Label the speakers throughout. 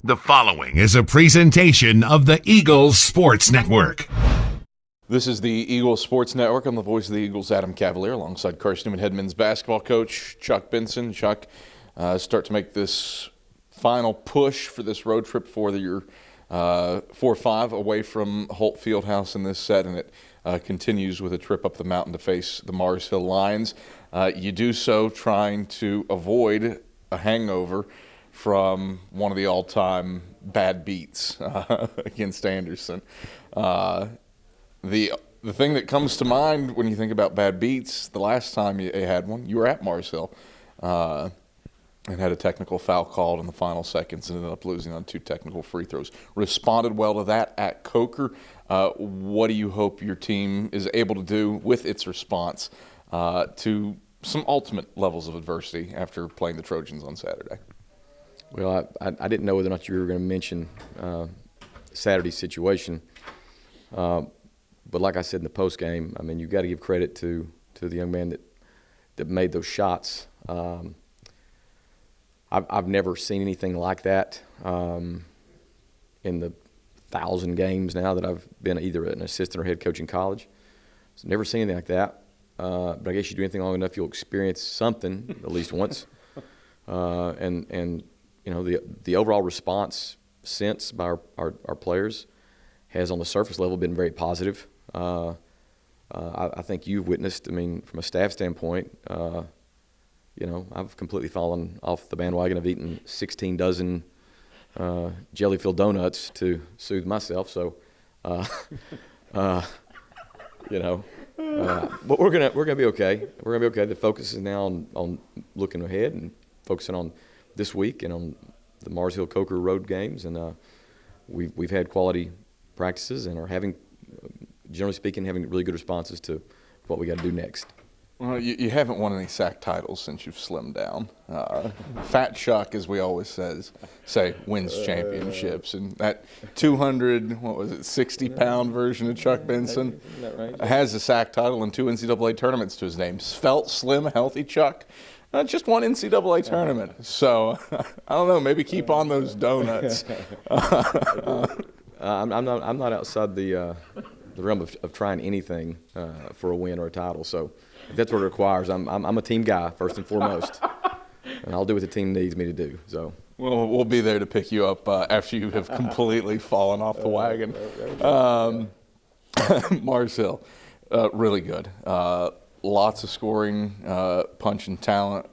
Speaker 1: The following is a presentation of the Eagles Sports Network.
Speaker 2: This is the Eagles Sports Network. I'm the voice of the Eagles, Adam Cavalier, alongside Carson-Newman head men's basketball coach Chuck Benson. Chuck, start to make this final push for this road trip for your 4-5 away from Holt Fieldhouse in this set, and it continues with a trip up the mountain to face the Mars Hill Lions. You do so trying to avoid a hangover from one of the all-time bad beats against Anderson. The thing that comes to mind when you think about bad beats, the last time you had one, you were at Mars Hill and had a technical foul called in the final seconds and ended up losing on 2 technical free throws. Responded well to that at Coker. What do you hope your team is able to do with its response to some ultimate levels of adversity after playing the Trojans on Saturday?
Speaker 3: Well, I didn't know whether or not you were going to mention Saturday's situation. But like I said in the post game, I mean, you've got to give credit to the young man that made those shots. I've never seen anything like that in the 1,000 games now that I've been either an assistant or head coach in college. So never seen anything like that. But I guess you do anything long enough, you'll experience something at least once. And you know, the overall response since by our players has on the surface level been very positive. I think you've witnessed, I mean, from a staff standpoint, you know, I've completely fallen off the bandwagon of eating 16 dozen jelly-filled donuts to soothe myself. So, you know, but we're gonna be okay. We're gonna be okay. The focus is now on looking ahead and focusing on this week and on the Mars Hill Coker Road games, and we've had quality practices and are having, generally speaking, having really good responses to what we got to do next.
Speaker 2: Well, you haven't won any SAC titles since you've slimmed down. Fat Chuck, as we always say, wins championships. And that 60-pound version of Chuck Benson has a SAC title and 2 NCAA tournaments to his name. Svelte, slim, healthy Chuck. Just one NCAA tournament. So, I don't know, maybe keep on those donuts.
Speaker 3: I'm not outside the realm of trying anything for a win or a title. So if that's what it requires, I'm a team guy first and foremost, and I'll do what the team needs me to do. So
Speaker 2: we'll be there to pick you up after you have completely fallen off the wagon. Mars Hill, really good. Lots of scoring, punch and talent.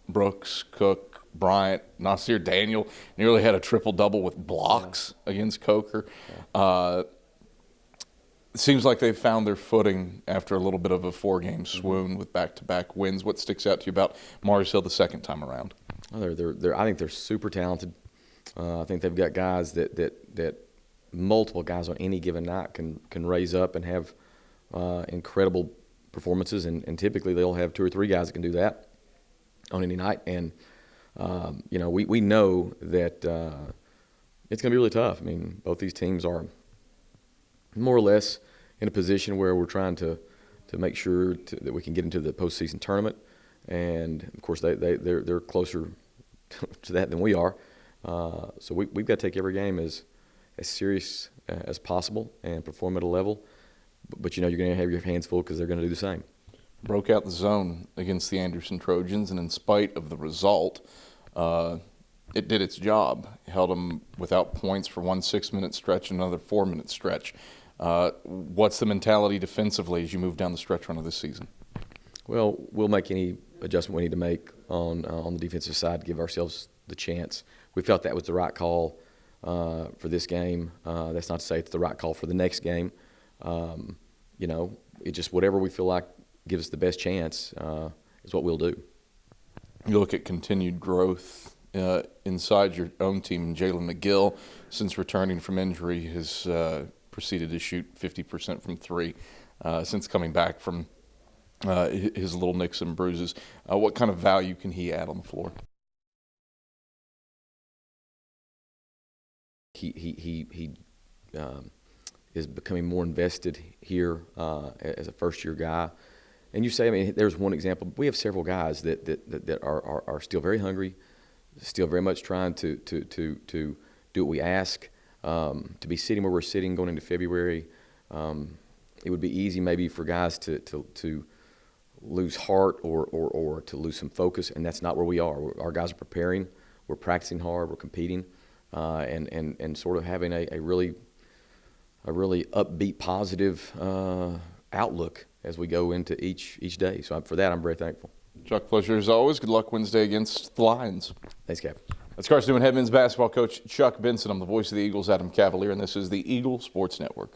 Speaker 2: Brooks, Cook, Bryant, Nasir Daniel nearly had a triple-double with blocks against Coker. It seems like they've found their footing after a little bit of a 4-game swoon with back-to-back wins. What sticks out to you about Mars Hill the second time around?
Speaker 3: Well, I think they're super talented. I think they've got guys that multiple guys on any given night can raise up and have incredible performances, and typically they'll have 2 or 3 guys that can do that on any night. And you know, we know that it's going to be really tough. I mean, both these teams are more or less in a position where we're trying to make sure that we can get into the postseason tournament, and of course they're closer to that than we are. So we've got to take every game as serious as possible and perform at a level. But you know, you're going to have your hands full because they're going to do the same.
Speaker 2: Broke out the zone against the Anderson Trojans, and in spite of the result, it did its job. Held them without points for 1 6-minute stretch and another 4-minute stretch. What's the mentality defensively as you move down the stretch run of this season?
Speaker 3: Well, we'll make any adjustment we need to make on the defensive side to give ourselves the chance. We felt that was the right call for this game. That's not to say it's the right call for the next game. You know, it just whatever we feel like gives us the best chance is what we'll do.
Speaker 2: You look at continued growth inside your own team. Jalen McGill, since returning from injury, has proceeded to shoot 50% from 3 since coming back from his little nicks and bruises. What kind of value can he add on the floor?
Speaker 3: He is becoming more invested here as a first-year guy. And you say, I mean, there's one example. We have several guys that are still very hungry, still very much trying to do what we ask. To be sitting where we're sitting going into February, it would be easy maybe for guys to lose heart or to lose some focus, and that's not where we are. Our guys are preparing, we're practicing hard, we're competing, and sort of having a really upbeat, positive outlook as we go into each day. So for that, I'm very thankful.
Speaker 2: Chuck, pleasure as always. Good luck Wednesday against the Lions.
Speaker 3: Thanks, Cap.
Speaker 2: That's Carson-Newman head men's basketball coach Chuck Benson. I'm the voice of the Eagles, Adam Cavalier, and this is the Eagle Sports Network.